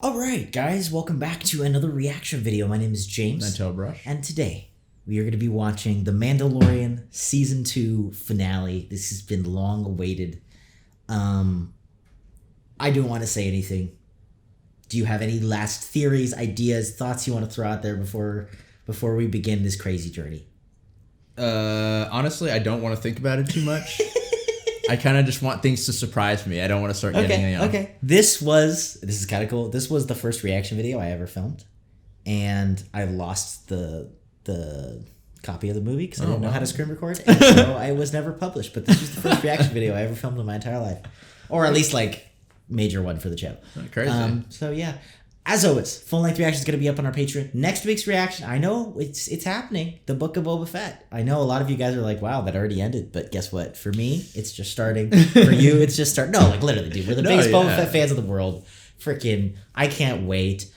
Alright guys, welcome back to another reaction video. My name is James. Ninetailedbrush. And today, we are going to be watching The Mandalorian Season 2 finale. This has been long awaited. I don't want to say anything. Do you have any last theories, ideas, thoughts you want to throw out there before we begin this crazy journey? Honestly, I don't want to think about it too much. I kind of just want things to surprise me. I don't want to start getting Okay. This is kind of cool. This was the first reaction video I ever filmed, and I lost the copy of the movie because I didn't know how to screen record, and so I was never published. But this was the first reaction video I ever filmed in my entire life, or at least like major one for the channel. Crazy. So yeah. As always, full-length reaction is going to be up on our Patreon. Next week's reaction, I know it's happening. The Book of Boba Fett. I know a lot of you guys are like, wow, that already ended. But guess what? For me, it's just starting. For you, it's just starting. No, like literally, dude. We're the biggest Boba Fett fans of the world. Freaking, I can't wait.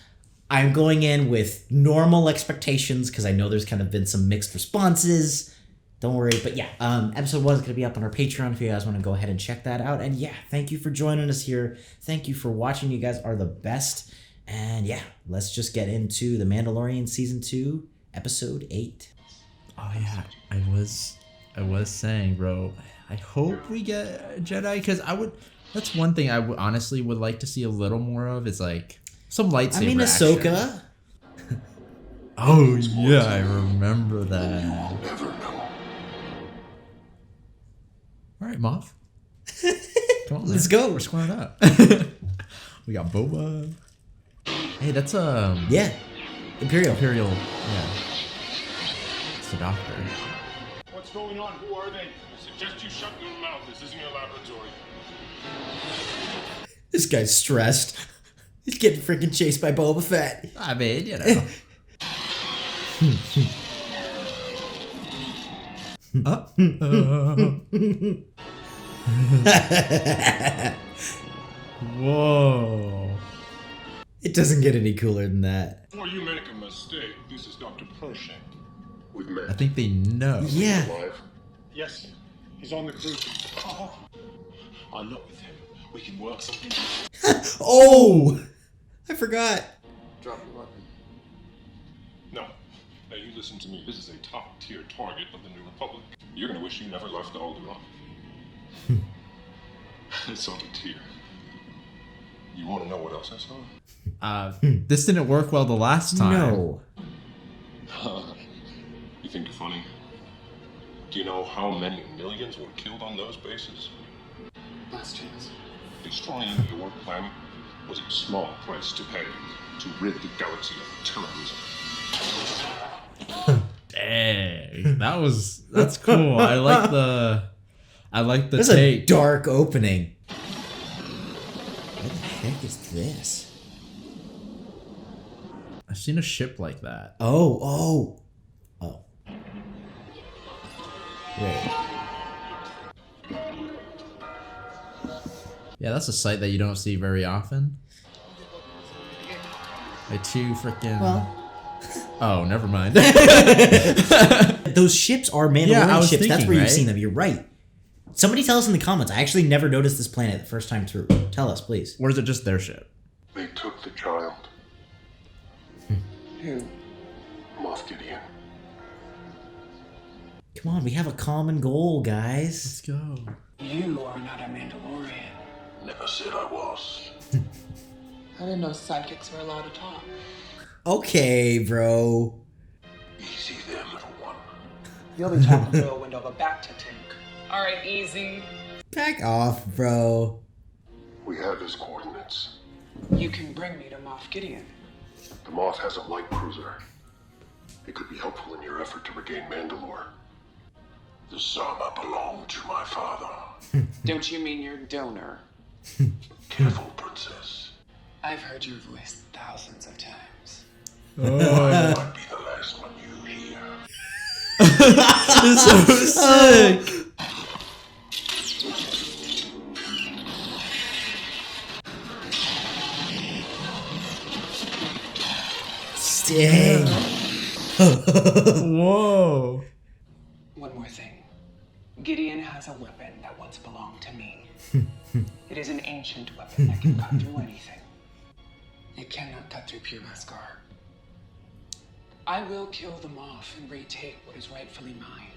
I'm going in with normal expectations because I know there's kind of been some mixed responses. Don't worry. But yeah, episode 1 is going to be up on our Patreon if you guys want to go ahead and check that out. And yeah, thank you for joining us here. Thank you for watching. You guys are the best. And yeah, let's just get into The Mandalorian Season 2, Episode 8. Oh yeah, I was saying, bro, I hope we get a Jedi, because that's one thing I honestly would like to see a little more of, is like some lightsaber I mean, Ahsoka. Oh yeah, I remember that. Alright, Moff. Come on, Let's go. We're squaring up. We got Boba. Hey, that's yeah, Imperial. Yeah. It's the doctor. What's going on? Who are they? I suggest you shut your mouth. This isn't your laboratory. This guy's stressed. He's getting freaking chased by Boba Fett. I mean, you know. Whoa. It doesn't get any cooler than that. Before you make a mistake, this is Dr. Pershing. We've met. I think they know. Yeah. Alive? Yes. He's on the cruise. Oh. I'm not with him. We can work something. Oh! I forgot. Drop your weapon. No. Now you listen to me. This is a top-tier target of the New Republic. You're gonna wish you never left Alderaan. It's on a tier. You want to know what else I saw? This didn't work well the last time. No. You think you're funny? Do you know how many millions were killed on those bases? Last chance. Destroying your planet was a small price to pay to rid the galaxy of terrorism. Dang, that's cool. I like the That's take. A dark opening. What the heck is this? I've seen a ship like that. Oh. Wait. Yeah, that's a sight that you don't see very often. Like two freaking. Well. Oh, never mind. Those ships are Mandalorian ships. That's where right? you've seen them. You're right. Somebody tell us in the comments. I actually never noticed this planet the first time through. Tell us, please. Or is it just their ship? They took the child. Who? Moff Gideon. Come on, we have a common goal, guys. Let's go. You are not a Mandalorian. Never said I was. I didn't know psychics were allowed to talk. Okay, bro. Easy there, little one. You'll be talking through a window of a Bacta tank. All right, easy. Back off, bro. We have his coordinates. You can bring me to Moff Gideon. The Moth has a light cruiser. It could be helpful in your effort to regain Mandalore. The Sama belonged to my father. Don't you mean your donor? Careful, princess. I've heard your voice thousands of times. Oh, That might be the last one you hear. it's so sick. Dang. Whoa. One more thing. Gideon has a weapon that once belonged to me. It is an ancient weapon that can cut through anything. It cannot cut through pure Beskar. I will kill them off and retake what is rightfully mine.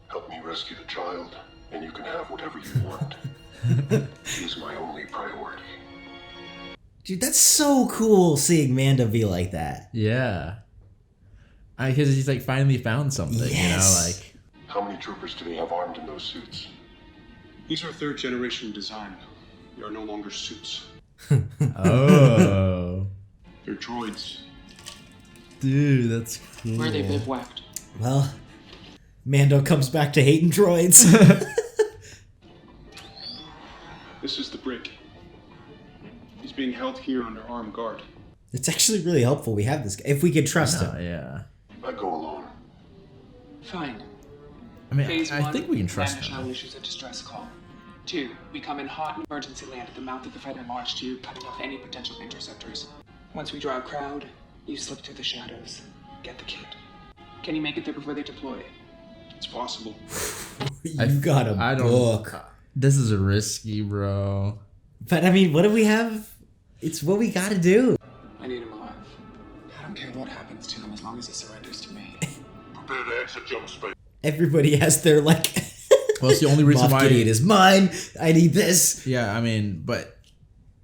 Help me rescue the child, and you can have whatever you want. He is my only priority. Dude, that's so cool seeing Mando be like that. Yeah. Because he's like finally found something, Yes. you know, like. How many troopers do they have armed in those suits? These are third generation design. They are no longer suits. Oh. They're droids. Dude, that's cool. Where are they bivouacked? Well, Mando comes back to hating droids. This is the brick. He's being held here under armed guard. It's actually really helpful we have this guy, if we can trust him. Yeah. I go alone. Fine. I mean, Phase I 1, think we can trust Vanish him. issues a distress call. 2, we come in hot and emergency land at the mouth of the fighter launch tube, cutting off any potential interceptors. Once we draw a crowd, you slip through the shadows. Get the kid. Can you make it there before they deploy? It's possible. You got a book. This is risky, bro. But I mean, what do we have? It's what we gotta do. I need him alive. I don't care what happens to him as long as he surrenders to me. Prepare to exit jump space. Everybody has their, like... Well, it's the only reason Moff why... Gideon is mine. I need this. Yeah, I mean, but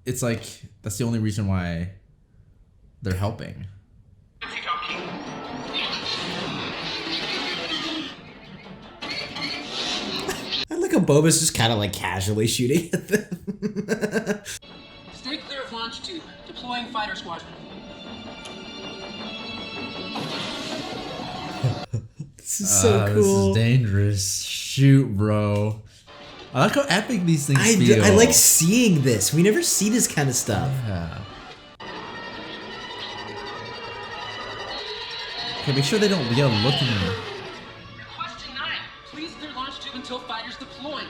it's like, that's the only reason why they're helping. I like how Boba's just kind of like casually shooting at them. Stay clear of launch tube. Deploying fighter squadron. This is so cool. This is dangerous. Shoot, bro. I like how epic these things feel. I like seeing this. We never see this kind of stuff. Yeah. Okay, make sure they don't look at me. Request denied. Please clear launch tube until fighters deploy.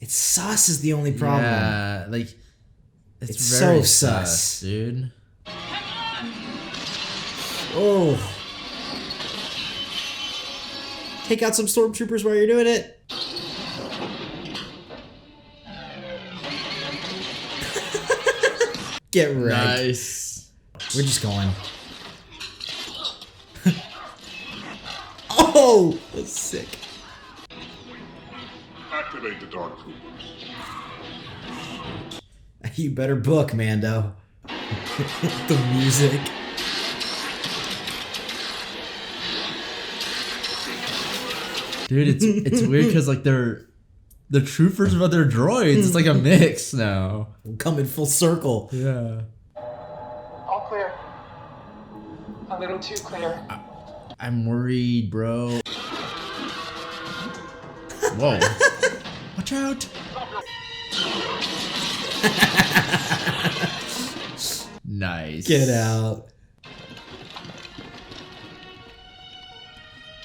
It's sus is the only problem. Yeah, like It's very so sus. dude. Oh. Take out some stormtroopers while you're doing it. Get wrecked. Nice. We're just going. Oh, that's sick. Activate the Dark Troopers. You better book, Mando. The music. Dude, it's weird because like they're the troopers but they're droids. It's like a mix now. We'll come in full circle. Yeah. All clear. A little too clear. I'm worried, bro. Whoa. Watch out. Nice. Get out.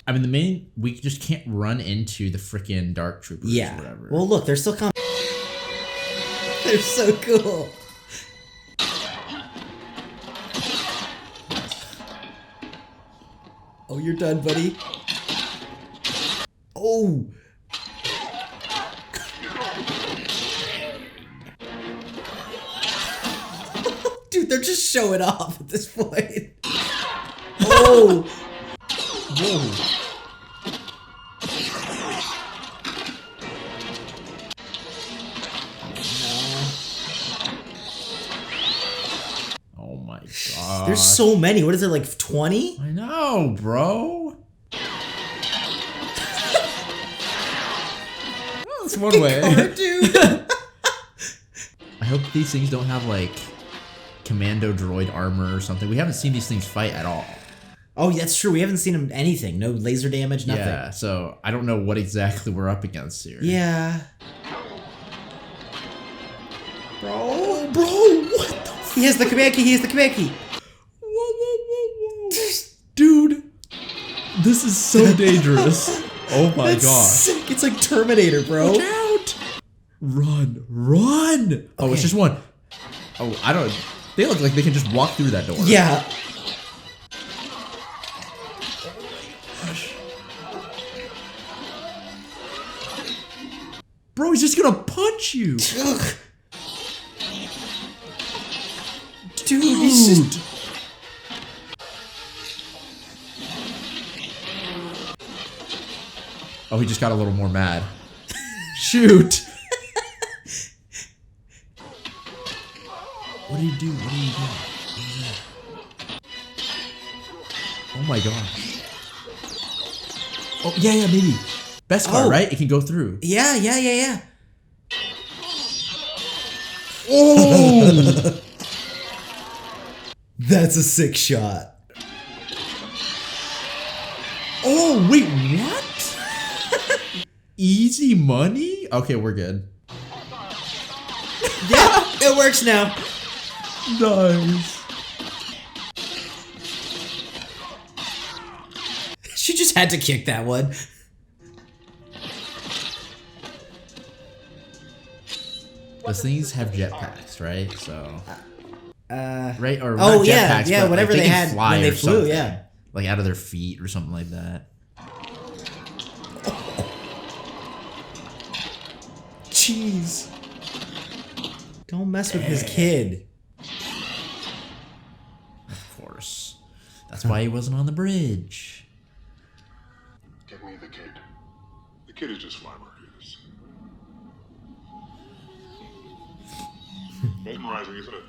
I mean, we just can't run into the freaking dark troopers or Yeah. whatever. Well, look, they're still coming. They're so cool. Oh, you're done, buddy. Oh. Dude, they're just showing off at this point. Oh. Whoa. Oh my god. There's so many. What is it, like 20? I know, bro. Well, that's one way. Dude. I hope these things don't have like commando droid armor or something. We haven't seen these things fight at all. Oh, that's true. We haven't seen them anything. No laser damage, nothing. Yeah, so I don't know what exactly we're up against here. Yeah. Bro, what the f- He has the command key. He has the command key. Whoa. Dude, this is so dangerous. Oh my That's god. sick. It's like Terminator, bro. Watch out. Run. Oh, it's Okay. just one. Oh, I don't. They look like they can just walk through that door. Yeah. Bro, he's just gonna punch punch you. Dude, he's just... Oh, he just got a little more mad. Shoot. What did he do? What did he do? What was that? Oh my gosh. Oh, yeah, maybe. Best car, right? It can go through. Yeah. Oh! That's a sick shot. Oh, wait, what? Easy money? Okay, we're good. Yeah, it works now. Nice. She just had to kick that one. Those things have jetpacks, right? So, right? Or oh not yeah, jetpacks, yeah. but, Whatever like, they had fly when they or flew, something. yeah. Like out of their feet or something like that. Jeez. Don't mess with his kid. Of course. That's why he wasn't on the bridge. Give me the kid. The kid is just flabbergasted. Mesmerizing, isn't it?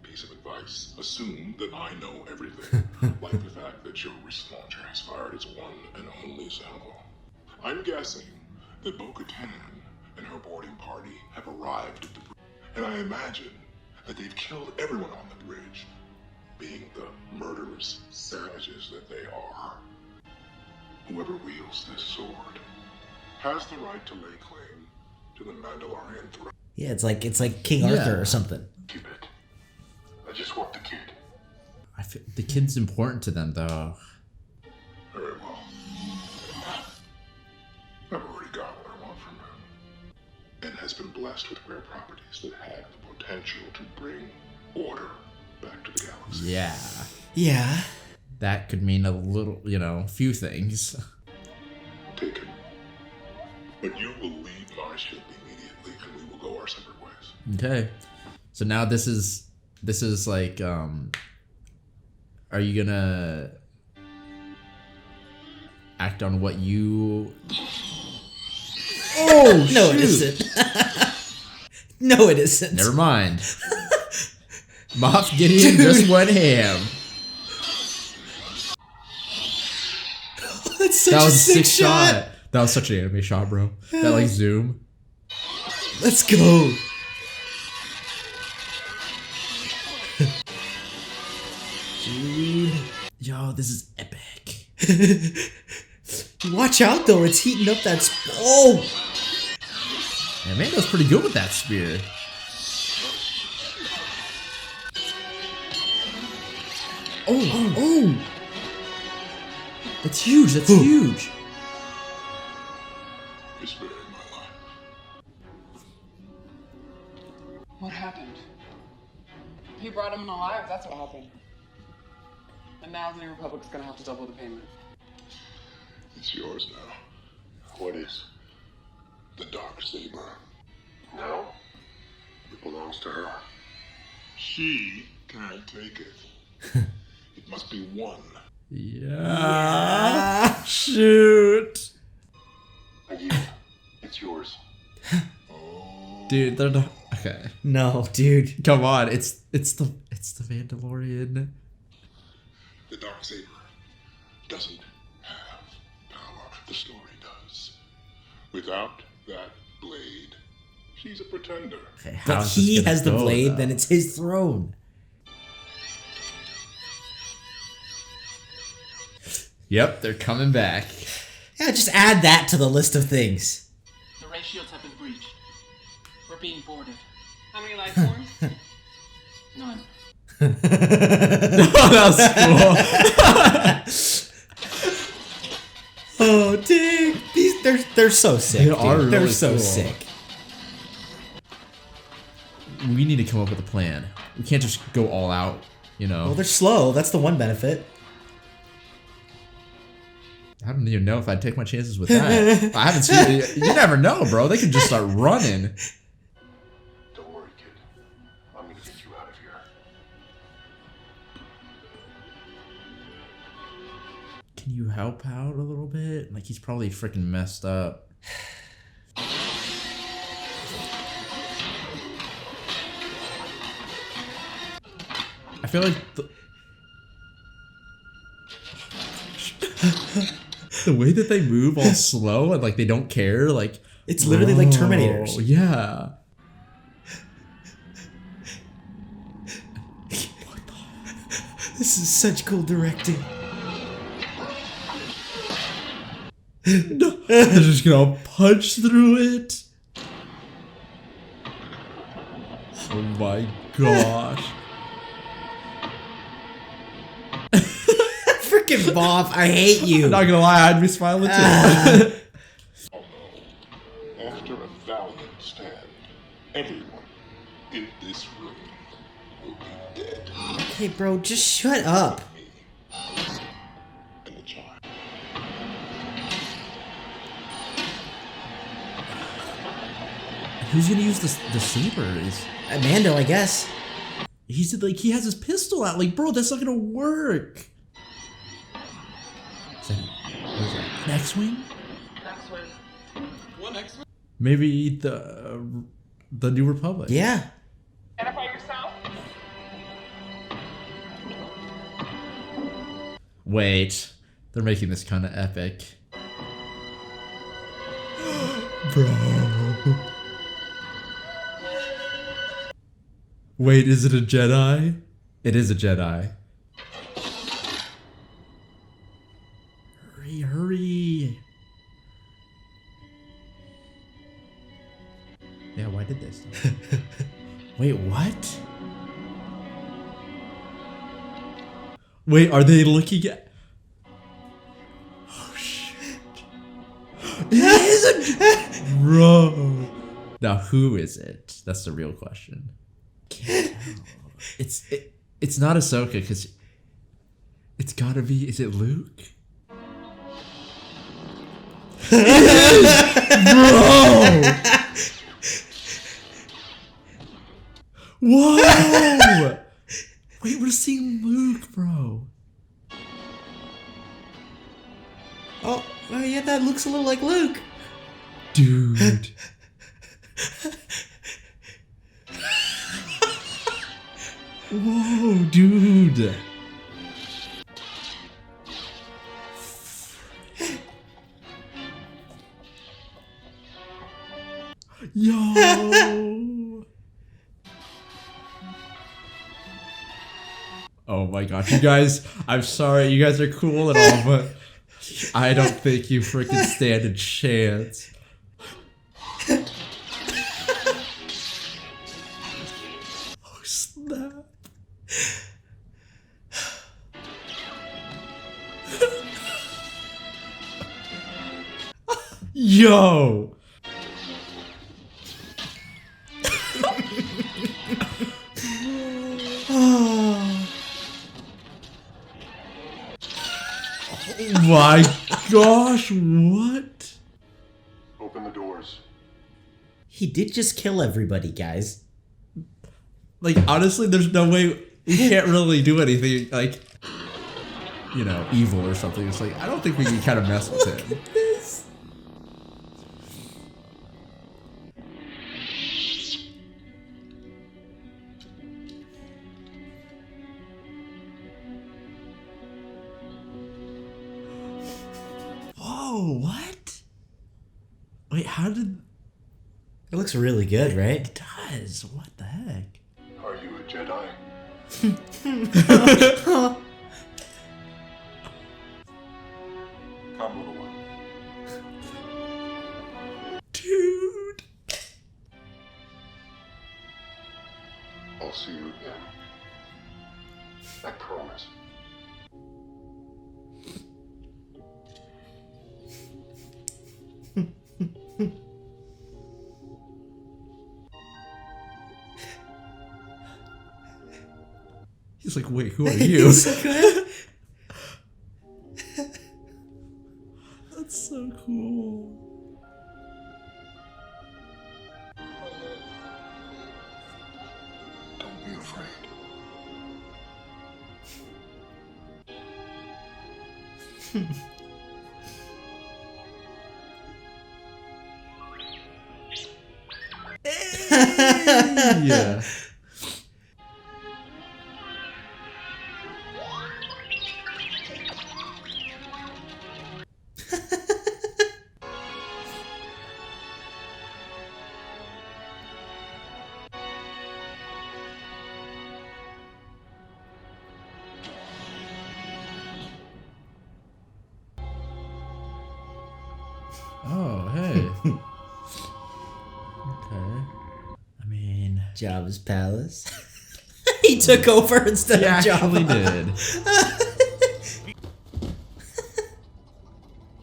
Piece of advice. Assume that I know everything. Like the fact that your wrist launcher has fired its one and only salvo. I'm guessing that Bo-Katan and her boarding party have arrived at the bridge. And I imagine that they've killed everyone on the bridge, being the murderous savages that they are. Whoever wields this sword has the right to lay claim to the Mandalorian throne. Yeah, it's like King Arthur or something. Keep it. I just want the kid. I feel the kid's important to them, though. Very well. I've already got what I want from him, and has been blessed with rare properties that have the potential to bring order back to the galaxy. Yeah. Yeah. That could mean a little, few things. Take it. But you will leave my ship immediately, and we will go our separate ways. Okay. So now this is like, are you gonna act on what you... Oh, no, it isn't. No, it isn't. Never mind. Moff Gideon just went ham. That's such That was a sick shot. That was such an anime shot, bro. That like zoom. Let's go. Dude. Yo, this is epic. Watch out, though. It's heating up that... Oh! Yeah, Mando's pretty good with that spear. Oh! That's huge. That's huge. You're sparing my life. What happened? He brought him in alive, that's what happened. And now the New Republic's gonna have to double the payment. It's yours now. What is? The dark saber. No. It belongs to her. She can't take it. It must be one. Yeah. Shoot. I yield. It's yours. Dude, they're not... Okay. No, dude. Come on. It's the Mandalorian. The dark saber doesn't have power. The story does. Without that blade, she's a pretender. Okay, But how's he this gonna has the go, blade, though? then it's his throne. Yep, they're coming back. Yeah, just add that to the list of things. The ray shields have been breached. We're being boarded. How many life forms? None. Oh, that was cool. Oh, dude. They're so sick. They dude. are really They're so cool. sick. We need to come up with a plan. We can't just go all out, Well, they're slow. That's the one benefit. I don't even know if I'd take my chances with that. I haven't seen it. You never know, bro. They could just start running. Don't worry, kid. I'm gonna get you out of here. Can you help out a little bit? Like, he's probably freaking messed up. I feel like the way that they move all slow and like they don't care, like it's literally like Terminators. Yeah. This is such cool directing. No, they're just gonna punch through it. Oh my gosh. Freaking Bob, I hate you. I'm not gonna lie, I'd be smiling too. After a valiant stand, everyone in this room will be dead. Okay, bro, just shut up. Me and the child. Who's gonna use the saber? Is Mando, I guess. he's like, he has his pistol out. Like, bro, that's not gonna work. Is that, what is that? An X-wing? X-Wing. One X-Wing? Maybe the New Republic. Yeah. Identify yourself. Wait, they're making this kind of epic. Bro. Wait, is it a Jedi? It is a Jedi. Hurry, hurry. Yeah, why did they stop? Wait, what? Wait, are they looking at... Oh, shit. It is a... Bro. Now, who is it? That's the real question. Can't tell. It's not Ahsoka, because it's gotta be... Is it Luke? It is! Bro! Whoa! Wait, we're seeing Luke, bro. Oh, yeah, that looks a little like Luke. Dude. Whoa, dude. Yo. Oh my gosh, you guys, I'm sorry, you guys are cool and all, but I don't think you freaking stand a chance. Oh, snap. Yo. Oh my gosh, what? Open the doors. He did just kill everybody, guys. Like, honestly, there's no way we can't really do anything, like, you know, evil or something. It's like, I don't think we can kind of mess with him. Look at this. Whoa, what? Wait, how did... It looks really good, right? It does. What the heck? Are you a Jedi? Come, little one. Dude. I'll see you again. I promise. He's like, wait, who are you? He's so good. afraid. Yeah. Oh, hey. Okay. I mean, Jabba's palace. He took over instead he of actually Jabba. did.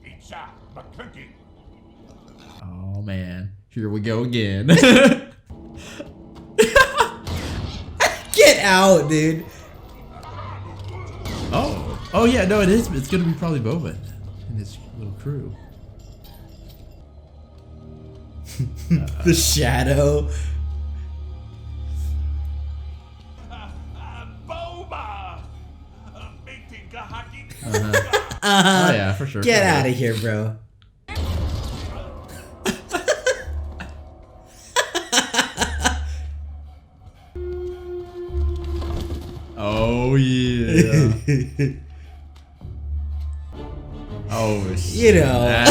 Pizza McCookie. Oh man, here we go again. Get out, dude. Oh yeah, no, it is. It's gonna be probably Boba and his little crew. The shadow. Boba! Meeting Gahaki. Oh yeah, for sure. Get out of here, bro. Oh yeah. Oh shit. You know.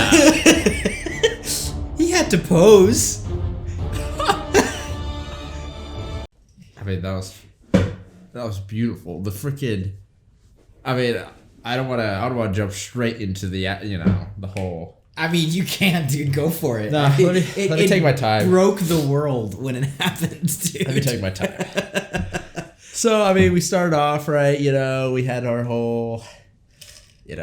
He had to pose. I mean, that was beautiful. The freaking. I mean, I don't want to jump straight into the the whole. I mean, you can, dude. Go for it. Nah, let me take my time. Broke the world when it happened, dude. Let me take my time. So, I mean, we started off, right? We had our whole, what you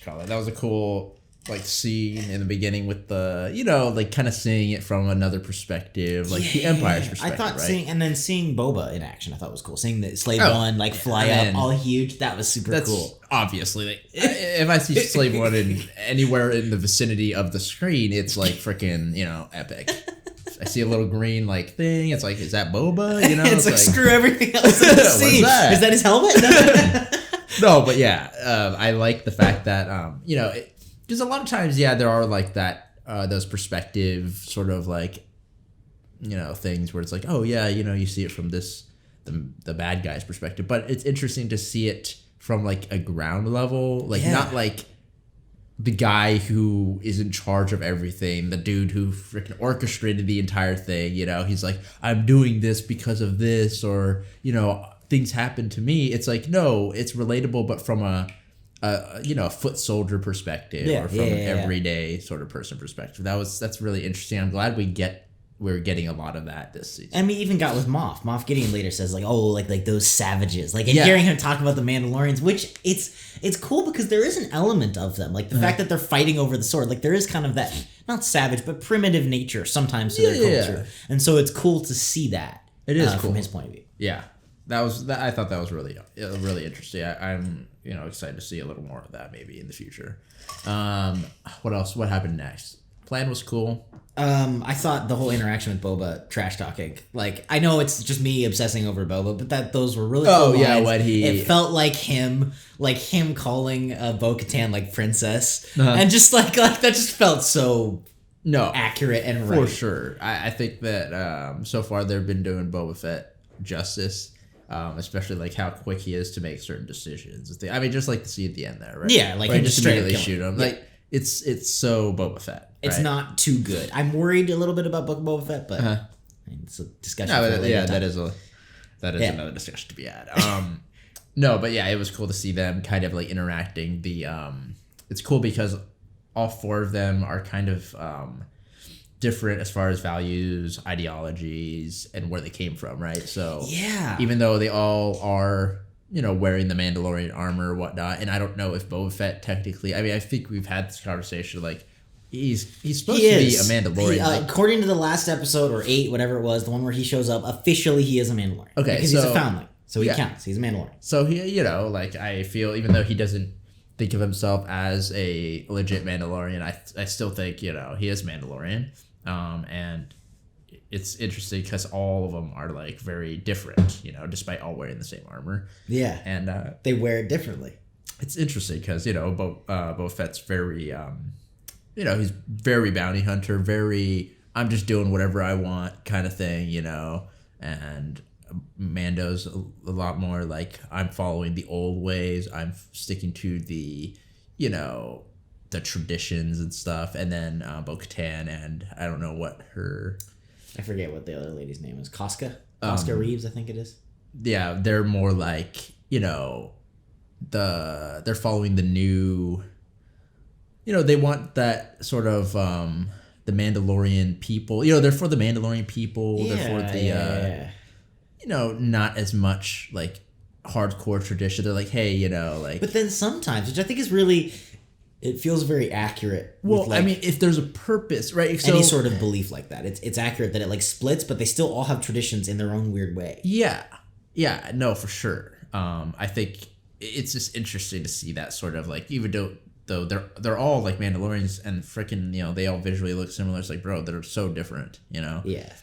call it? That was a cool, scene in the beginning with the, kind of seeing it from another perspective, the Empire's perspective, I thought right? seeing Boba in action, I thought was cool. Seeing the Slave One, fly up, all huge, that was super cool. Obviously, if I see Slave One anywhere in the vicinity of the screen, it's freaking, epic. I see a little green thing. It's is that Boba? It's like screw everything else in the scene. That? Is that his helmet? No, but yeah, I like the fact that because a lot of times, there are that those perspective sort of things where it's oh yeah, you see it from the bad guy's perspective, but it's interesting to see it from a ground level, not the guy who is in charge of everything, the dude who freaking orchestrated the entire thing, he's I'm doing this because of this, or, things happen to me. It's no, it's relatable, but from a foot soldier perspective, or from an everyday sort of person perspective. That's really interesting. I'm glad we're getting a lot of that this season. And we even got with Moff. Moff Gideon later says those savages. And hearing him talk about the Mandalorians, which it's cool because there is an element of them. The fact that they're fighting over the sword. There is kind of that, not savage, but primitive nature sometimes to their culture. And so it's cool to see that. It is cool. From his point of view. Yeah. I thought that was really interesting. I'm excited to see a little more of that maybe in the future. What else? What happened next? Plan was cool. I thought the whole interaction with Boba trash talking. I know it's just me obsessing over Boba, but those were really cool lines. It felt like him calling Bo-Katan princess, and just that just felt so accurate and right. For sure. I think that so far they've been doing Boba Fett justice. Especially how quick he is to make certain decisions. I mean, just to see at the end there, right? Yeah, him just immediately shoot him. Yeah. It's so Boba Fett. Right? It's not too good. I'm worried a little bit about Book of Boba Fett, but it's a discussion. That is another discussion to be had. No, but yeah, it was cool to see them kind of interacting. It's cool because all four of them are kind of different as far as values, ideologies, and where they came from, right? So even though they all are, wearing the Mandalorian armor or whatnot, and I don't know if Boba Fett technically, I mean, I think we've had this conversation, he's supposed to be a Mandalorian. According to the last episode, or 8, whatever it was, the one where he shows up, officially he is a Mandalorian. Okay, because he's a foundling, so he counts. He's a Mandalorian. So he, I feel, even though he doesn't think of himself as a legit Mandalorian, I still think, he is Mandalorian. And it's interesting because all of them are like very different, you know, despite all wearing the same armor. Yeah. And they wear it differently. It's interesting because, you know, Boba Fett's very, you know, he's very bounty hunter, very, I'm just doing whatever I want kind of thing, you know, and Mando's a lot more like, I'm following the old ways, I'm sticking to the, you know, the traditions and stuff, and then Bo-Katan, and I don't know what her... I forget what the other lady's name is. Casca Reeves, I think it is. Yeah, they're more like, you know, they're following the new, you know, they want that sort of the Mandalorian people, you know, they're for the Mandalorian people, they're for the you know, not as much like hardcore tradition. They're like, hey, you know, like, but then sometimes, which I think is really, it feels very accurate. Well, with, like, I mean, if there's a purpose, right? So, any sort of belief like that, it's accurate that it like splits, but they still all have traditions in their own weird way. Yeah, no, for sure. I think it's just interesting to see that sort of like, even though they're all like Mandalorians and freaking, you know, they all visually look similar. It's like, bro, they're so different, you know. Yeah.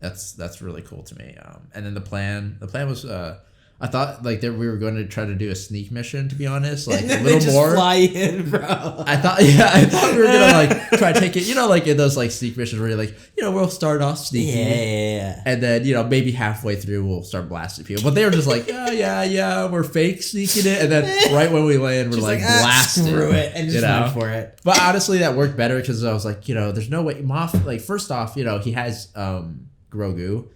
That's really cool to me. And then the plan was, I thought like that we were going to try to do a sneak mission, to be honest, like a little more. Fly in, bro. I thought we were gonna like try to take it, you know, like in those like sneak missions where you're like, you know, we'll start off sneaky, yeah, and then, you know, maybe halfway through we'll start blasting people. But they were just like, yeah, we're fake sneaking it, and then right when we land, we're just like blasting, screw it, and just run for it. But honestly, that worked better because I was like, you know, there's no way Moff, like, first off, you know, he has Grogu,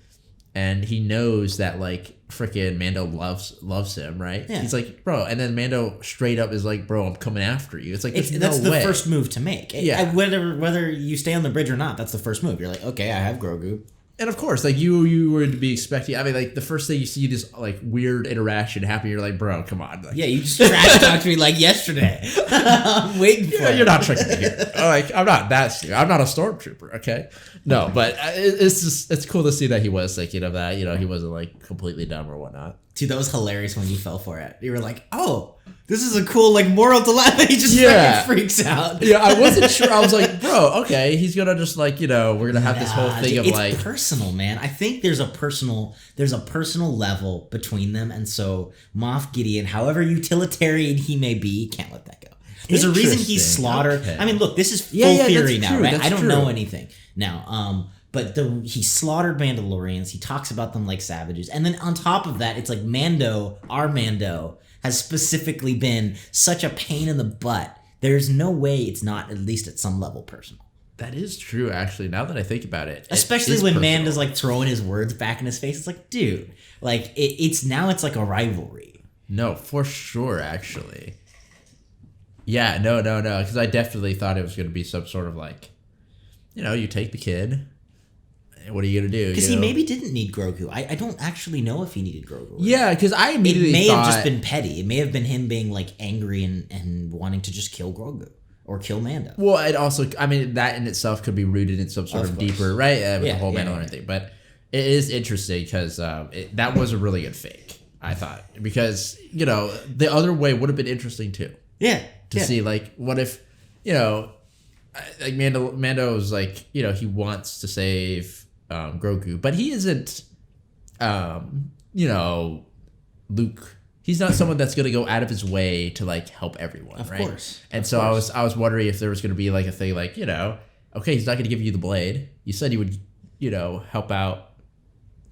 and he knows that like freaking Mando loves him, right? Yeah. He's like, bro, and then Mando straight up is like, bro, I'm coming after you. It's like, that's the first move to make. Yeah. Whether you stay on the bridge or not, that's the first move. You're like, okay, I have Grogu. And of course, like you were to be expecting. I mean, like the first thing you see this like weird interaction happen, you're like, bro, come on. Like, yeah, you just trash talked me like yesterday. I'm waiting for it. You're not tricking me here. Like, I'm not that stupid. I'm not a stormtrooper, okay? No, but it's cool to see that he was thinking of that. You know, he wasn't like completely dumb or whatnot. Dude, that was hilarious when you fell for it. You were like, oh, this is a cool like moral dilemma. He just fucking freaks out. Yeah, I wasn't sure. I was like, bro, okay, he's gonna just like, you know, we're gonna have this whole thing of like, it's personal, man. I think there's a personal level between them, and so Moff Gideon, however utilitarian he may be, can't let that go. There's a reason he's slaughtered. Okay. I mean, look, this is full theory now, right? I don't know anything now. But he slaughtered Mandalorians. He talks about them like savages. And then on top of that, it's like Mando, our Mando, has specifically been such a pain in the butt. There's no way it's not at least at some level personal. That is true, actually, now that I think about it. Especially when Mando's like throwing his words back in his face. It's like, dude, like it's like a rivalry. No, for sure, actually. Yeah, no. Because I definitely thought it was going to be some sort of like, you know, you take the kid. What are you gonna do? Because he maybe didn't need Grogu. I don't actually know if he needed Grogu. Yeah, because I immediately thought... It may have just been petty. It may have been him being like angry and wanting to just kill Grogu or kill Mando. Well, it also, I mean, that in itself could be rooted in some sort of deeper, right? With the whole Mandalorian thing. But it is interesting because that was a really good fake, I thought. Because, you know, the other way would have been interesting too. Yeah. To see, like, what if, you know, like Mando's like, you know, he wants to save Grogu, but he isn't, you know, Luke. He's not someone that's going to go out of his way to like help everyone, right? Of course. And so I was wondering if there was going to be like a thing like, you know, okay, he's not going to give you the blade. You said he would, you know, help out.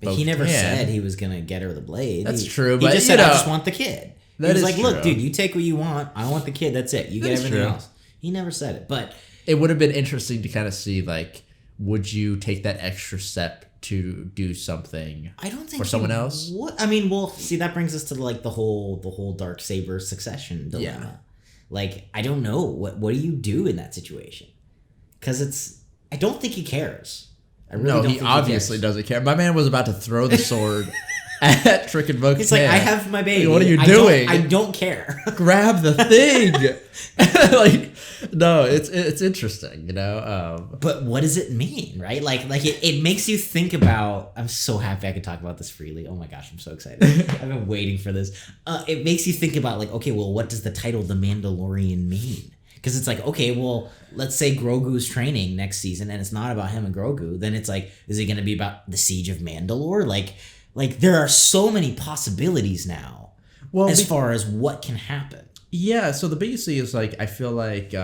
But he never said he was going to get her the blade. That's true. But he just said, I just want the kid. He was like, true. Look, dude, you take what you want. I want the kid. That's it. You get everything else. He never said it, but it would have been interesting to kind of see like, would you take that extra step to do something? I don't think for someone else. What I mean, well, see, that brings us to like the whole Darksaber succession dilemma. Yeah. Like, I don't know what do you do in that situation? Because I don't think he cares. I really don't think he obviously doesn't care. My man was about to throw the sword at frickin' Bo-Katan. It's like, I have my baby. Like, what are you doing? I don't care. Grab the thing. Like, no, it's interesting, you know. But what does it mean, right? Like it makes you think about. I'm so happy I could talk about this freely. Oh my gosh, I'm so excited. I've been waiting for this. It makes you think about like, okay, well, what does the title The Mandalorian mean? Because it's like, okay, well, let's say Grogu's training next season and it's not about him and Grogu. Then it's like, is it going to be about the Siege of Mandalore? Like there are so many possibilities now as far as what can happen. Yeah, so the biggest thing is, like, I feel like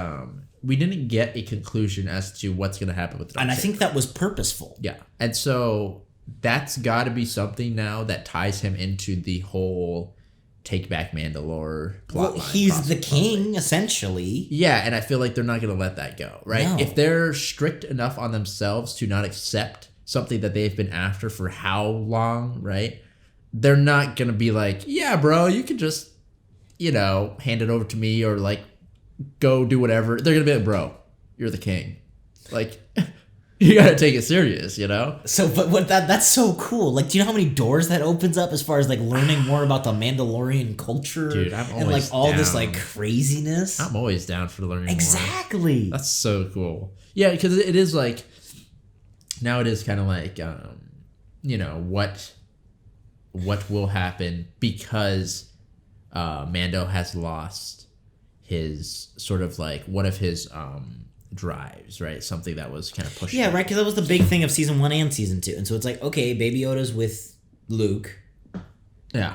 we didn't get a conclusion as to what's going to happen with the And I think that was purposeful. Yeah, and so that's got to be something now that ties him into the whole Take Back Mandalore plot line. He's the king, essentially. Yeah, and I feel like they're not going to let that go, right? No. If they're strict enough on themselves to not accept something that they've been after for how long, right? They're not going to be like, yeah, bro, you can just, hand it over to me or, like, go do whatever. They're going to be like, bro, you're the king. Like, you got to take it serious, So, but that's so cool. Like, do you know how many doors that opens up as far as, like, learning more about the Mandalorian culture? Dude, I'm always and, like, all this, down. like, craziness? I'm always down for learning more. Exactly. That's so cool. Yeah, because it is, like, now it is kind of like, what will happen because Mando has lost his sort of like one of his drives, right? Something that was kind of pushing. Yeah, right, because that was the big thing of season 1 and season 2. And so it's like, okay, Baby Yoda's with Luke. Yeah.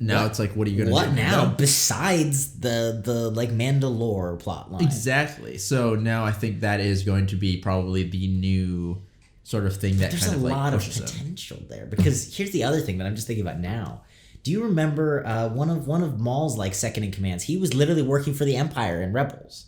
Now it's like, what are you going to do? What now? Besides the like Mandalore plot line. Exactly. So now I think that is going to be probably the new sort of thing that There's kind of like a lot of pushes potential there, because here's the other thing that I'm just thinking about now. Do you remember one of Maul's like second in commands? He was literally working for the Empire in Rebels.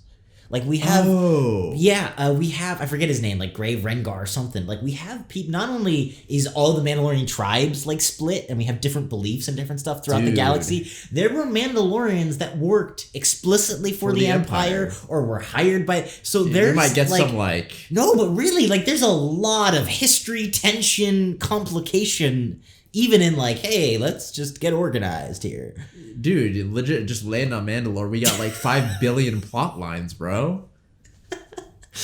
Like we have, we have, I forget his name, like Grave Rengar or something. Like we have people. Not only is all the Mandalorian tribes like split, and we have different beliefs and different stuff throughout the galaxy. There were Mandalorians that worked explicitly for the Empire or were hired by. So there's you might get like, some like no, but really, like there's a lot of history, tension, complication. Even in like, hey, let's just get organized here. Dude, legit, just land on Mandalore. We got like 5 billion plot lines, bro.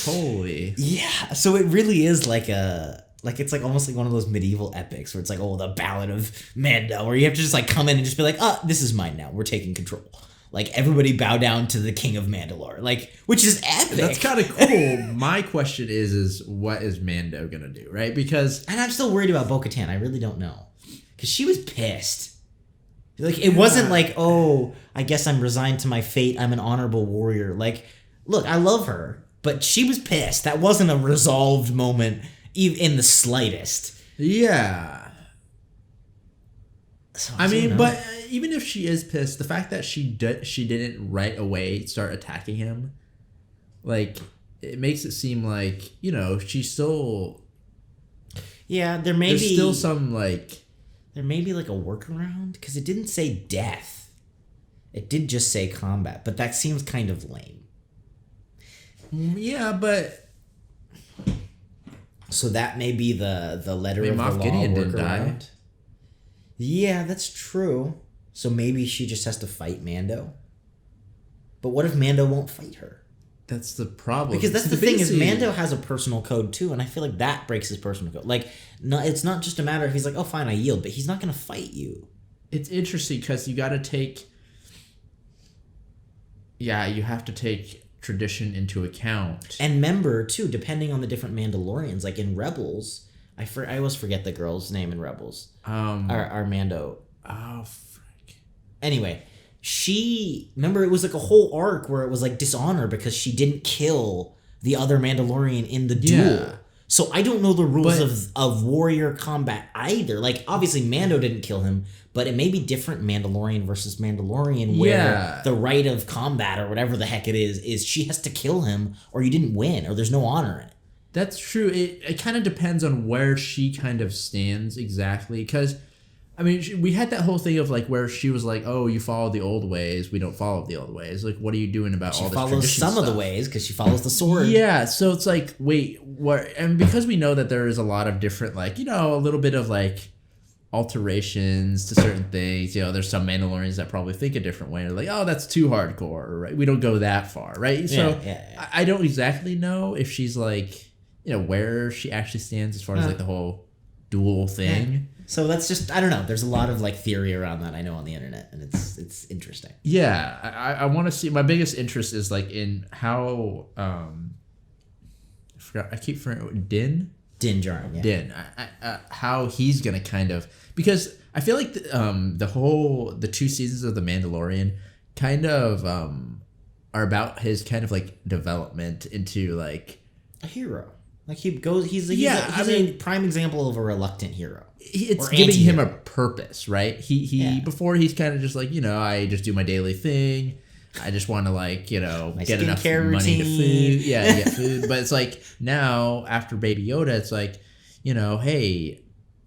Holy. Yeah, so it really is like it's like almost like one of those medieval epics where it's like, oh, the Ballad of Mando, where you have to just like come in and just be like, this is mine now. We're taking control. Like everybody bow down to the King of Mandalore, like, which is epic. That's kind of cool. My question is what is Mando gonna do, right? Because and I'm still worried about Bo-Katan. I really don't know. Because she was pissed. Like, it wasn't like, oh, I guess I'm resigned to my fate. I'm an honorable warrior. Like, look, I love her, but she was pissed. That wasn't a resolved moment, even in the slightest. Yeah. So, I mean, but even if she is pissed, the fact that she didn't right away start attacking him, like, it makes it seem like, she's still... Yeah, there's still some, like... There may be like a workaround, because it didn't say death. It did just say combat, but that seems kind of lame. Yeah, but... So that may be the letter of the law didn't die. workaround. Yeah, that's true. So maybe she just has to fight Mando. But what if Mando won't fight her? That's the problem. Because that's the thing is Mando has a personal code too, and I feel like that breaks his personal code. Like, no, it's not just a matter of he's like, oh, fine, I yield, but he's not going to fight you. It's interesting because you got to take... Yeah, you have to take tradition into account. And remember, too, depending on the different Mandalorians, like in Rebels, I always forget the girl's name in Rebels. Our Mando. Oh, frick. Anyway... remember it was like a whole arc where it was like dishonor because she didn't kill the other Mandalorian in the duel. Yeah. So I don't know the rules of warrior combat either. Like, obviously Mando didn't kill him, but it may be different Mandalorian versus Mandalorian where the right of combat or whatever the heck it is she has to kill him or you didn't win or there's no honor in it. That's true. It kind of depends on where she kind of stands exactly because... I mean, we had that whole thing of like where she was like, "Oh, you follow the old ways. We don't follow the old ways. Like, what are you doing about all this tradition stuff?" She follows some of the ways because she follows the sword. Yeah, so it's like, wait, what? And because we know that there is a lot of different, like, a little bit of like alterations to certain things. There's some Mandalorians that probably think a different way. They're like, oh, that's too hardcore, right? We don't go that far, right? So yeah. I don't exactly know if she's like, where she actually stands as far as like the whole duel thing. Yeah. So that's just, I don't know. There's a lot of like theory around that I know on the internet, and it's interesting. Yeah, I want to see. My biggest interest is like in how I keep forgetting Din Djarin, yeah. Din, how he's gonna kind of, because I feel like the 2 seasons of The Mandalorian kind of are about his kind of like development into like a hero. Like he's a prime example of a reluctant hero. It's giving him a purpose, right? He before he's kind of just like, I just do my daily thing. I just want to like, get enough money to food. Yeah, get food. But it's like now after Baby Yoda, it's like, hey,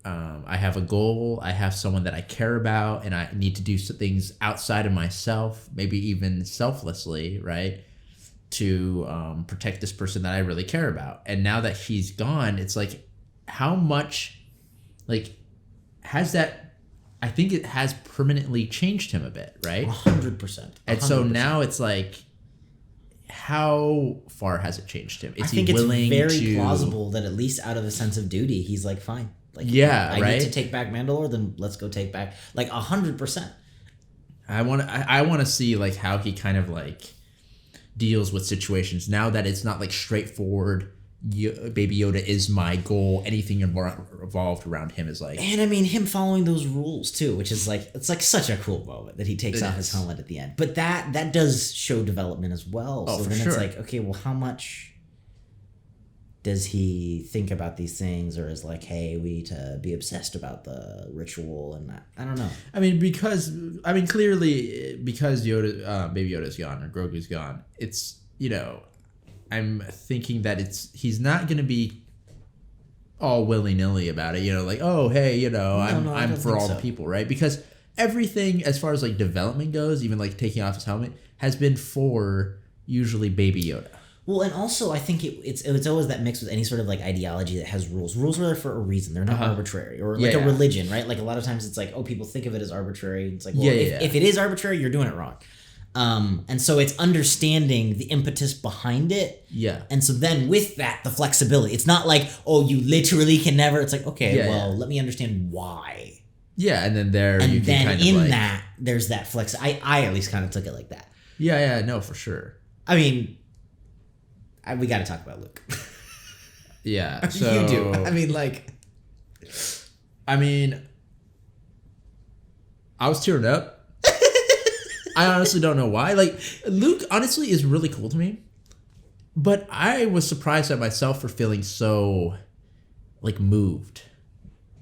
I have a goal. I have someone that I care about, and I need to do some things outside of myself, maybe even selflessly, right? To protect this person that I really care about. And now that he's gone, it's like, how much, like, has that, I think it has permanently changed him a bit, right? 100%. And so now it's like, how far has it changed him? I think it's very plausible that at least out of a sense of duty, he's like, fine. Like, I need to take back Mandalore, then let's go take back, like 100%. I want to see like how he kind of like deals with situations now that it's not like straightforward. Baby Yoda is my goal. Anything involved around him is like, and I mean him following those rules too, which is like, it's like such a cool moment that he takes off his helmet at the end. But that does show development as well. Oh, so for then sure. It's like, okay, well, how much does he think about these things, or is like, hey, we need to be obsessed about the ritual? And I don't know. I mean, clearly because Baby Yoda's gone or Grogu's gone, it's, I'm thinking that he's not gonna be all willy-nilly about it, like, oh hey, I'm for all the people, right? Because everything as far as like development goes, even like taking off his helmet, has been for usually Baby Yoda. Well, and also I think it's always that mix with any sort of like ideology that has rules. Rules are there for a reason. They're not arbitrary. Or like a religion, right? Like a lot of times it's like, oh, people think of it as arbitrary. It's like, well, if it is arbitrary, you're doing it wrong. And so it's understanding the impetus behind it. Yeah. And so then with that, the flexibility. It's not like, oh, you literally can never. It's like, okay, let me understand why. Yeah, and then you can kind of in that, there's that flex. I at least kind of took it like that. Yeah, no, for sure. I mean, we got to talk about Luke. Yeah, so you do. I mean, I was tearing up. I honestly don't know why. Like, Luke honestly is really cool to me, but I was surprised at myself for feeling so like moved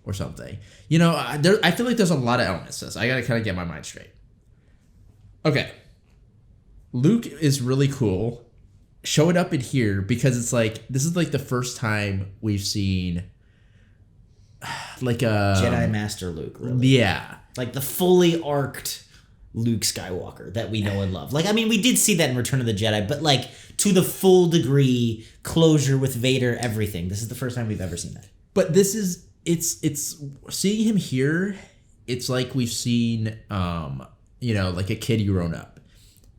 or something. I feel like there's a lot of elements to this. I gotta kind of get my mind straight. Okay, Luke is really cool. Showing up in here because it's like, this is like the first time we've seen like a Jedi Master Luke, really. Yeah. Like the fully arced Luke Skywalker that we know and love. Like, I mean, we did see that in Return of the Jedi, but like to the full degree, closure with Vader, everything. This is the first time we've ever seen that. But this is, it's seeing him here, it's like we've seen, like a kid grown up.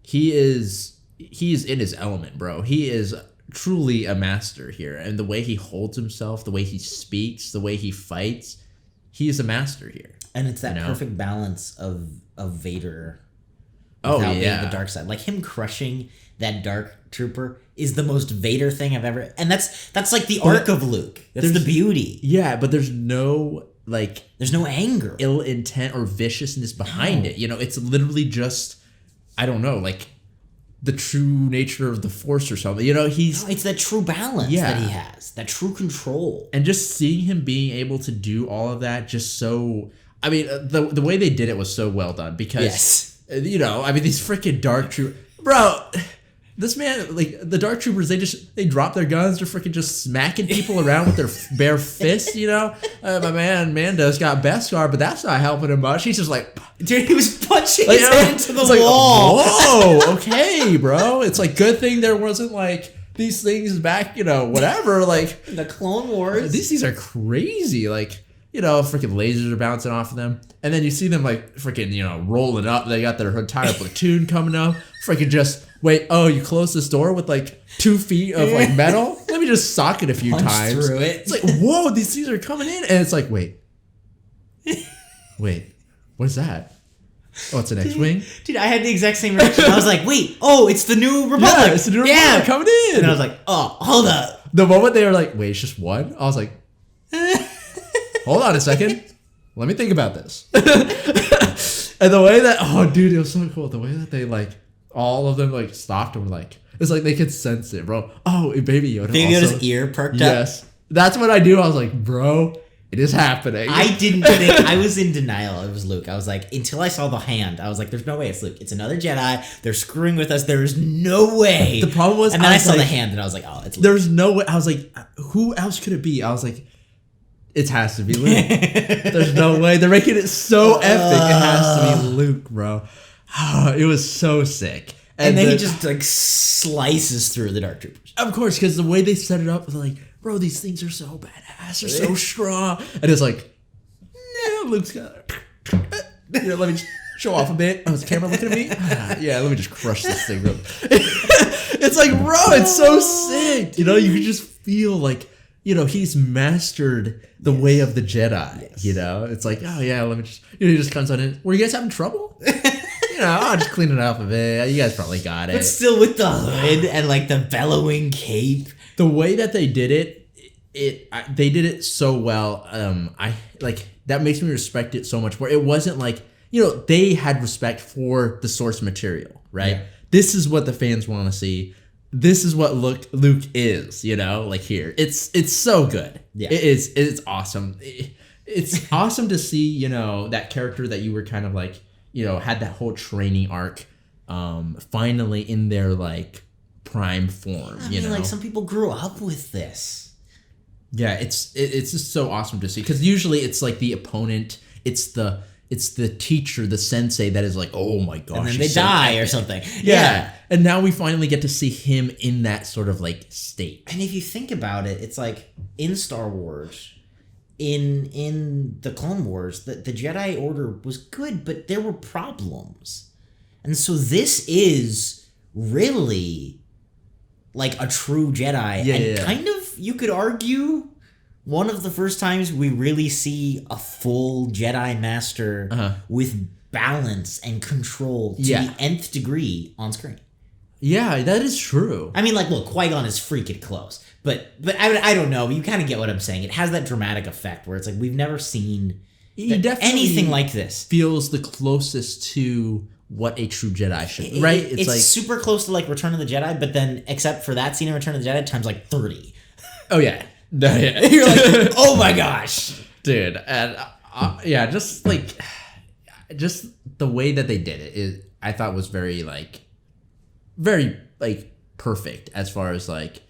He's in his element, bro. He is truly a master here. And the way he holds himself, the way he speaks, the way he fights, he is a master here. And it's that perfect balance of Vader without being the dark side. Like him crushing that dark trooper is the most Vader thing I've ever... And that's like the arc of Luke. That's the beauty. Yeah, but there's no... like... There's no anger. Ill intent or viciousness behind it. It's literally just... I don't know, like... the true nature of the Force or something. It's that true balance that he has. That true control. And just seeing him being able to do all of that just so... I mean, the way they did it was so well done because, these freaking dark troopers... Bro, this man, like, the dark troopers, they drop their guns. They're freaking just smacking people around with their bare fists, my man Mando's got Beskar, but that's not helping him much. He's just like... Dude, he was punching his head into the wall. Like, whoa, okay, bro. It's like, good thing there wasn't, like, these things back, whatever, like... The Clone Wars. These things are crazy, like... freaking lasers are bouncing off of them. And then you see them, like, freaking, rolling up. They got their entire platoon coming up. Freaking just, wait, you closed this door with, like, 2 feet of, like, metal? Let me just sock it a few times. Through it. It's like, whoa, these things are coming in. And it's like, wait, Wait, what is that? Oh, it's an X-Wing? Dude, I had the exact same reaction. I was like, wait, it's the New Republic. Yeah, it's the New Republic coming in. And I was like, oh, hold up. The moment they were like, wait, it's just one? I was like, hold on a second. Let me think about this. And the way that, dude, it was so cool. The way that they, like, all of them, like, stopped and were like, it's like they could sense it, bro. Oh, and Baby Yoda. Baby Yoda's ear perked up. Yes. That's what I do. I was like, bro, it is happening. I didn't think, I was in denial it was Luke. I was like, until I saw the hand, I was like, there's no way it's Luke. It's another Jedi. They're screwing with us. There's no way. The problem was, and then I saw the hand and I was like, oh, it's Luke. There's no way. I was like, who else could it be? I was like, it has to be Luke. There's no way. They're making it so epic. It has to be Luke, bro. It was so sick. And then he just like slices through the Dark Troopers. Of course, because the way they set it up was like, bro, these things are so badass. They're so strong. And it's like, yeah, Luke's got let me just show off a bit. Oh, is the camera looking at me? Yeah, let me just crush this thing. It's like, bro, it's so sick. You know, you can just feel like, you know, he's mastered the way of the Jedi. Yes. You know, it's like, oh yeah, let me just, he just comes on in. Were you guys having trouble? You know, I'll just clean it up a bit. You guys probably got it. But still with the hood and like the bellowing cape. The way that they did it, they did it so well. I like that makes me respect it so much more. It wasn't like, you know, they had respect for the source material, right? Yeah. This is what the fans want to see. This is what Luke is, you know, like here. It's so good. Yeah. It's awesome. It's awesome to see, you know, that character that you were kind of like, you know, had that whole training arc finally in their like prime form. I mean, like some people grew up with this. Yeah, it's just so awesome to see, because usually it's like the opponent, it's the teacher, the sensei that is like, oh my gosh, and then they die or something. Yeah. And now we finally get to see him in that sort of like state. And if you think about it, it's like in Star Wars, in the Clone Wars, the Jedi Order was good, but there were problems. And so this is really like a true Jedi. Kind of, you could argue, one of the first times we really see a full Jedi Master with balance and control to the nth degree on screen. Yeah, that is true. I mean, like, look, Qui-Gon is freaking close. But I don't know. You kind of get what I'm saying. It has that dramatic effect where it's like we've never seen anything like this. Feels the closest to what a true Jedi should, right? It's like super close to like Return of the Jedi, but then except for that scene in Return of the Jedi, times like 30. Oh yeah, yeah. You're like, oh my gosh, dude, and yeah, just the way that they did it, I thought was very perfect as far as like,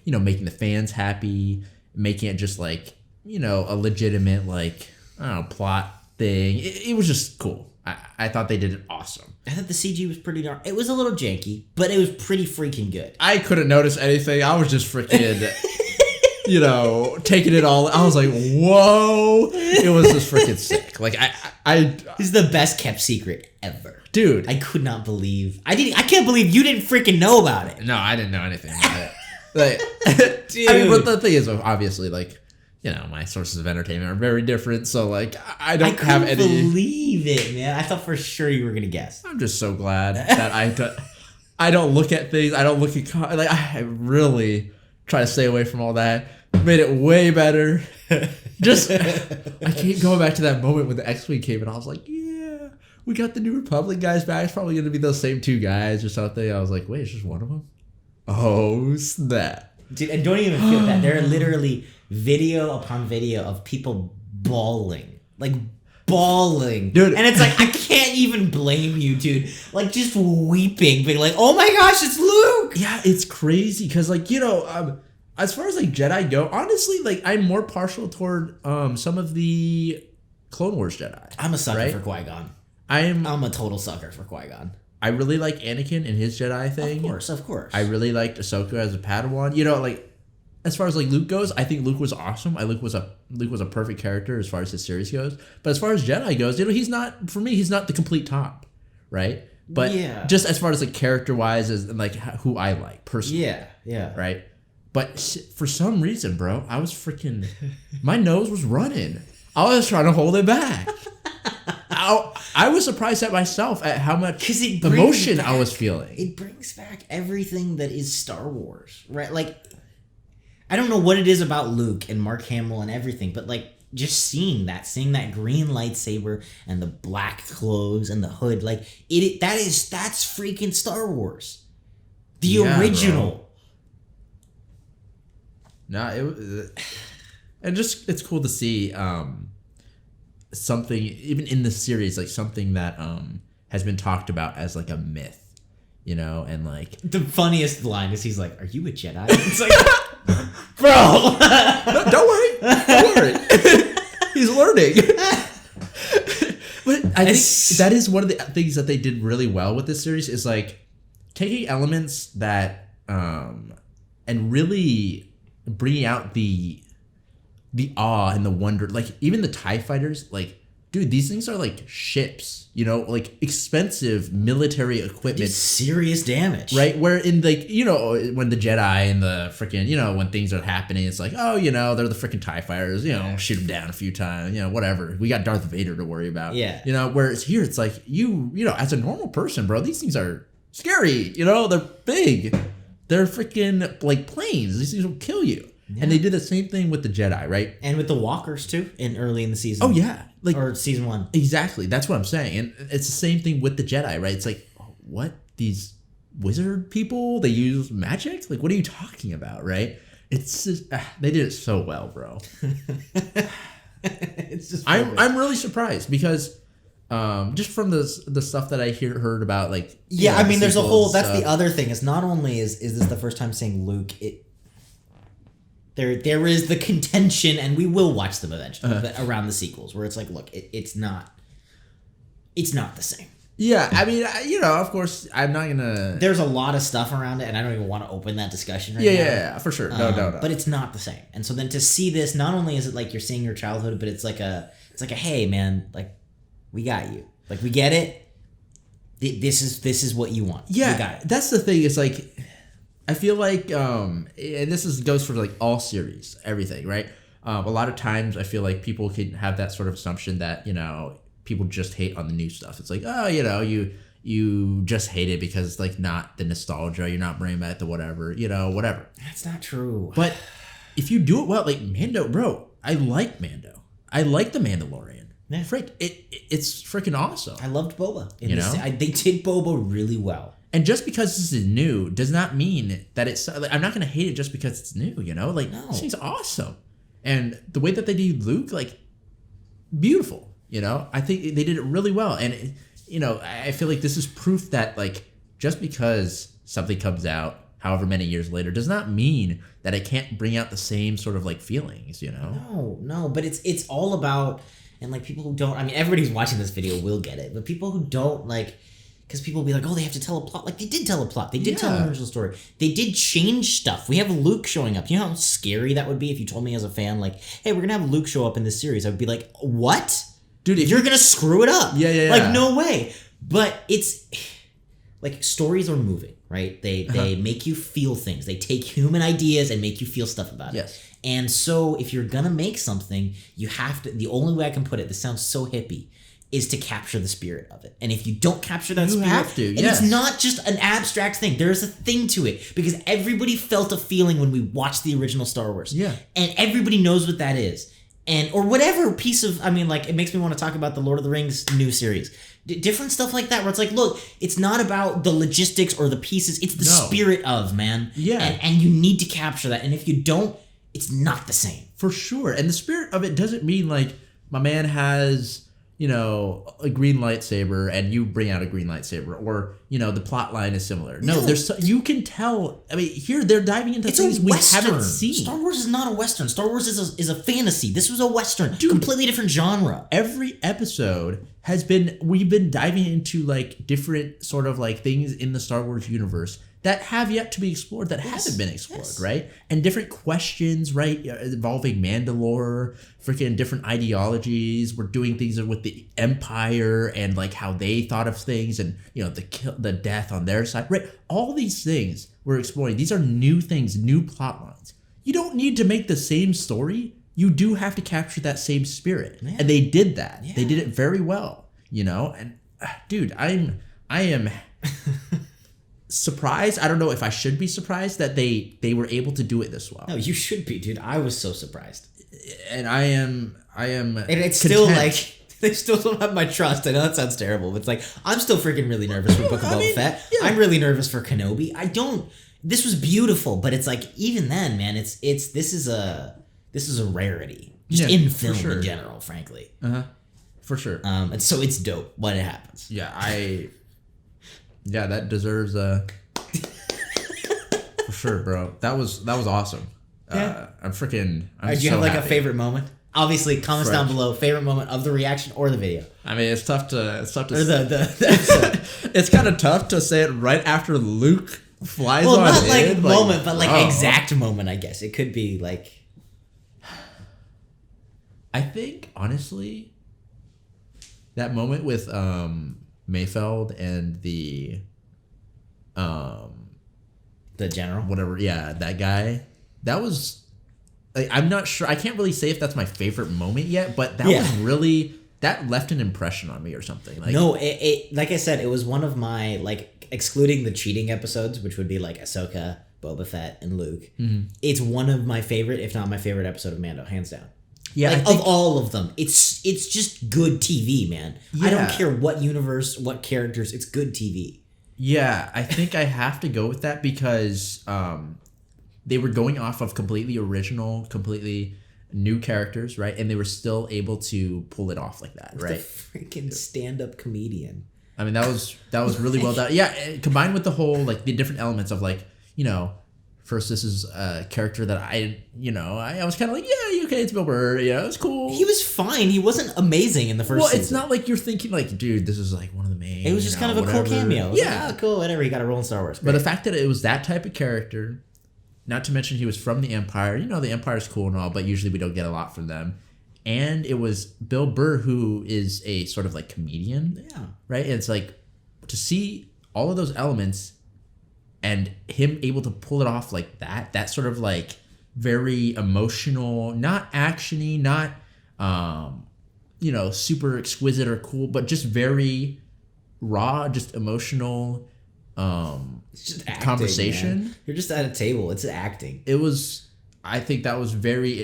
you know, making the fans happy, making it just like, you know, a legitimate like, I don't know, plot thing. It was just cool. I thought they did it awesome. I thought the CG was pretty darn. It was a little janky, but it was pretty freaking good. I couldn't notice anything. I was just freaking, you know, taking it all. I was like, whoa! It was just freaking sick. Like this is the best kept secret ever, dude. I could not believe. I can't believe you didn't freaking know about it. No, I didn't know anything about it. Like, dude. I mean, but the thing is, obviously, like, you know, my sources of entertainment are very different, so like I don't have any. I couldn't believe it, man. I thought for sure you were gonna guess. I'm just so glad that I don't look at things. I don't look at like I really try to stay away from all that. Made it way better. Just I keep going back to that moment when the X-Wing came and I was like, yeah, we got the New Republic guys back. It's probably gonna be those same two guys or something. I was like, wait, it's just one of them. Oh snap, dude! And don't even feel that. There are literally video upon video of people bawling, dude. And it's like, I can't even blame you, dude. Like, just weeping, being like, oh my gosh, it's Luke. Yeah, it's crazy because, like, you know, as far as like Jedi go, honestly, like I'm more partial toward some of the Clone Wars Jedi. I'm a sucker for Qui-Gon. I'm a total sucker for Qui-Gon. I really like Anakin and his Jedi thing. Of course. I really liked Ahsoka as a Padawan. You know, like, as far as like Luke goes, I think Luke was awesome. Luke was a perfect character as far as his series goes. But as far as Jedi goes, you know, he's not the complete top, right? But just as far as like character wise and like who I like personally. Yeah. Right. But for some reason, bro, I was freaking, my nose was running. I was trying to hold it back. I was surprised at myself at how much emotion I was feeling. It brings back everything that is Star Wars, right? Like, I don't know what it is about Luke and Mark Hamill and everything, but like just seeing that green lightsaber and the black clothes and the hood, like that's freaking Star Wars, the original. Bro. And just it's cool to see something even in the series, like something that has been talked about as like a myth, you know, and like the funniest line is he's like, "Are you a Jedi?" It's like, bro, no, don't worry, he's learning. But I think that is one of the things that they did really well with this series is like taking elements that and really bringing out the awe and the wonder. Like even the TIE fighters, like, dude, these things are like ships, you know, like expensive military equipment, serious damage, right? Where in like, you know, when the Jedi and the freaking, you know, when things are happening, it's like, oh, you know, they're the freaking TIE fighters, you know, shoot them down a few times, you know, whatever. We got Darth Vader to worry about, yeah, you know. Whereas here, it's like you know, as a normal person, bro, these things are scary, you know, they're big, they're freaking like planes. These things will kill you. Yeah. And they did the same thing with the Jedi, right? And with the walkers too, early in the season. Oh yeah, like or season 1. Exactly, that's what I'm saying. And it's the same thing with the Jedi, right? It's like, what, these wizard people? They use magic? Like, what are you talking about, right? It's just, they did it so well, bro. It's just. I'm really surprised because. Just from the stuff that I heard about, like, yeah, I mean, there's a whole. That's stuff. The other thing is not only is this the first time saying Luke, there is the contention, and we will watch them eventually around the sequels, where it's like, look, it's not the same. Yeah, I mean, you know, of course, I'm not gonna. There's a lot of stuff around it, and I don't even want to open that discussion right now. Yeah, for sure. No. But it's not the same, and so then to see this, not only is it like you're seeing your childhood, but it's like a hey man, like. We got you. Like, we get it. This is what you want. Yeah, we got it. That's the thing. It's like, I feel like, and this goes for like all series, everything, right? A lot of times I feel like people can have that sort of assumption that, you know, people just hate on the new stuff. It's like, oh, you know, you just hate it because it's like not the nostalgia. You're not bringing back the whatever, you know, whatever. That's not true. But if you do it well, like Mando, bro, I like Mando. I like the Mandalorian. Yeah. Frick, it's freaking awesome. I loved Boba. You know? They did Boba really well. And just because this is new does not mean that it's... Like, I'm not going to hate it just because it's new, you know? Like, This thing's awesome. And the way that they do Luke, like, beautiful, you know? I think they did it really well. And, you know, I feel like this is proof that, like, just because something comes out however many years later does not mean that it can't bring out the same sort of, like, feelings, you know? No, but it's all about... And, like, people who don't... I mean, everybody who's watching this video will get it. But people who don't, like... Because people will be like, oh, they have to tell a plot. Like, they did tell a plot. They did tell an original story. They did change stuff. We have Luke showing up. You know how scary that would be if you told me as a fan, like, hey, we're going to have Luke show up in this series. I would be like, what? Dude, if you're going to screw it up. Yeah. Like, no way. But it's... Like, stories are moving, right? They make you feel things. They take human ideas and make you feel stuff about it. Yes. And so if you're going to make something, you have to... The only way I can put it, this sounds so hippie, is to capture the spirit of it. And if you don't capture that spirit... You have to, And it's not just an abstract thing. There's a thing to it. Because everybody felt a feeling when we watched the original Star Wars. Yeah. And everybody knows what that is. And or whatever piece of... I mean, like, it makes me want to talk about the Lord of the Rings new series. Different stuff like that, where it's like, look, it's not about the logistics or the pieces. It's the spirit of, man. Yeah. And you need to capture that. And if you don't, it's not the same. For sure. And the spirit of it doesn't mean, like, my man has... you know, a green lightsaber and you bring out a green lightsaber, or, you know, the plot line is similar. No, there's you can tell. I mean, here they're diving into things we haven't seen. Star Wars is not a Western. Star Wars is a fantasy. This was a Western. Dude, completely different genre. Every episode we've been diving into, like, different sort of, like, things in the Star Wars universe that have yet to be explored, that haven't been explored, right? And different questions, right, involving Mandalore, freaking different ideologies. We're doing things with the Empire and, like, how they thought of things, and, you know, the death on their side, right? All these things we're exploring. These are new things, new plot lines. You don't need to make the same story. you do have to capture that same spirit. Yeah. And they did that. Yeah. They did it very well, you know? And dude, I am surprised. I don't know if I should be surprised that they were able to do it this well. No, you should be, dude. I was so surprised. And I am And it's content. still like they still don't have my trust. I know that sounds terrible, but it's like I'm still freaking really nervous for Book of Boba Fett. yeah. I'm really nervous for Kenobi. This was beautiful, but it's like even then, man, this is a rarity. Just Yeah, in for film sure. in general, frankly. For sure. And so it's dope when it happens. Yeah, that deserves a for sure, bro. That was awesome. Yeah. I'm Do you so have like a happy. favorite moment? Obviously, comments down below. Favorite moment of the reaction or the video. I mean, it's tough to Or the episode. it's kind of tough to say it right after Luke flies Well, on not in. like moment, but like oh. exact moment, I guess. It could be like. I think honestly, that moment with Mayfeld and the general. whatever, yeah, that guy, that was. Like, I'm not sure. I can't really say if that's my favorite moment yet, but that was really that left an impression on me or something. Like, No, it like I said, it was one of my like excluding the cheating episodes, which would be like Ahsoka, Boba Fett, and Luke. Mm-hmm. It's one of my favorite, if not my favorite episode of Mando, hands down. yeah, Like, I think, of all of them, it's just good TV, man. I don't Yeah. care what universe, what characters, it's good TV. yeah, I think I have to go with that because they were going off of completely original, completely new characters, right? And they were still able to pull it off like that, right? The freaking stand-up comedian. I mean, that was really well done. Yeah, combined with the whole like the different elements of like, you know, first this is a character that I was kind of like, yeah, okay, it's Bill Burr, yeah, it's cool. He was fine. He wasn't amazing in the first season. It's not like you're thinking like, dude, this is like one of the main. It was just kind of a cool cameo. It was Yeah, like, oh, cool, whatever. He got a role in Star Wars. but Great. the fact that it was that type of character, not to mention he was from the Empire. You know, the Empire's cool and all, but usually we don't get a lot from them. And it was Bill Burr, who is a sort of like comedian, Yeah. right? And it's like to see all of those elements and him able to pull it off like that sort of like very emotional, not actiony, not super exquisite or cool, but just very raw, just emotional It's just acting, conversation. man. You're just at a table. It's acting. It was, I think that was very,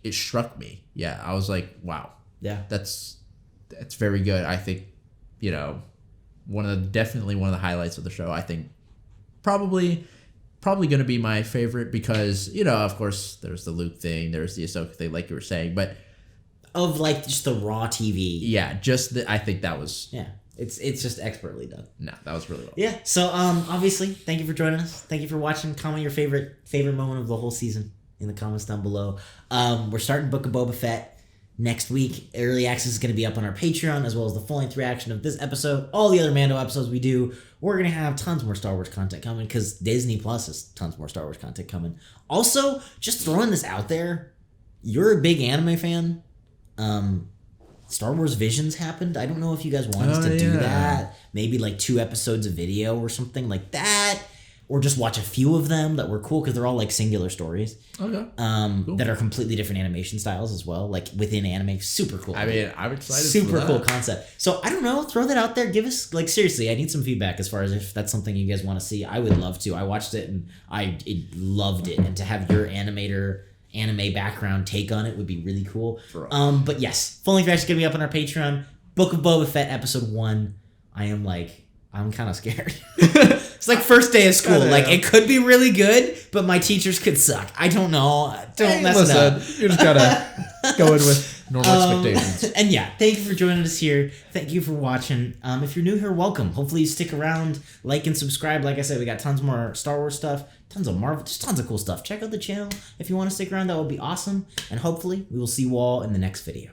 it struck me. Yeah, I was like, wow, Yeah. that's very good. I think, definitely one of the highlights of the show. I think probably going to be my favorite because, of course, there's the Luke thing, there's the Ahsoka thing, like you were saying, but Of like just the raw TV. yeah, I think that was, Yeah. It's just expertly done. no, that was really well. Yeah. So obviously, thank you for joining us. Thank you for watching. Comment your favorite moment of the whole season in the comments down below. We're starting Book of Boba Fett next week. Early access is going to be up on our Patreon, as well as the full-length reaction of this episode. All the other Mando episodes we do. We're going to have tons more Star Wars content coming because Disney Plus has tons more Star Wars content coming. Also, just throwing this out there, you're a big anime fan. Star Wars Visions happened. I don't know if you guys want us to do that. Maybe like 2 episodes of video or something like that. Or just watch a few of them that were cool because they're all like singular stories. Okay. Cool. That are completely different animation styles as well. Like within anime. Super cool. I mean, I'm excited Super for that. cool concept. So I don't know. Throw that out there. Give us, like, seriously, I need some feedback as far as if that's something you guys want to see. I would love to. I watched it and I loved it. And to have your anime background take on it would be really cool. But yes, full length reaction is gonna be up on our Patreon. Book of Boba Fett episode 1. I'm kind of scared. It's like first day of school. Like it could be really good, but my teachers could suck. I don't know. Don't mess it up. You just gotta go in with normal expectations. And yeah, thank you for joining us here. Thank you for watching. If you're new here, welcome. Hopefully you stick around, like and subscribe. Like I said, we got tons more Star Wars stuff, tons of Marvel, just tons of cool stuff. Check out the channel if you want to stick around. That would be awesome. And hopefully we will see you all in the next video.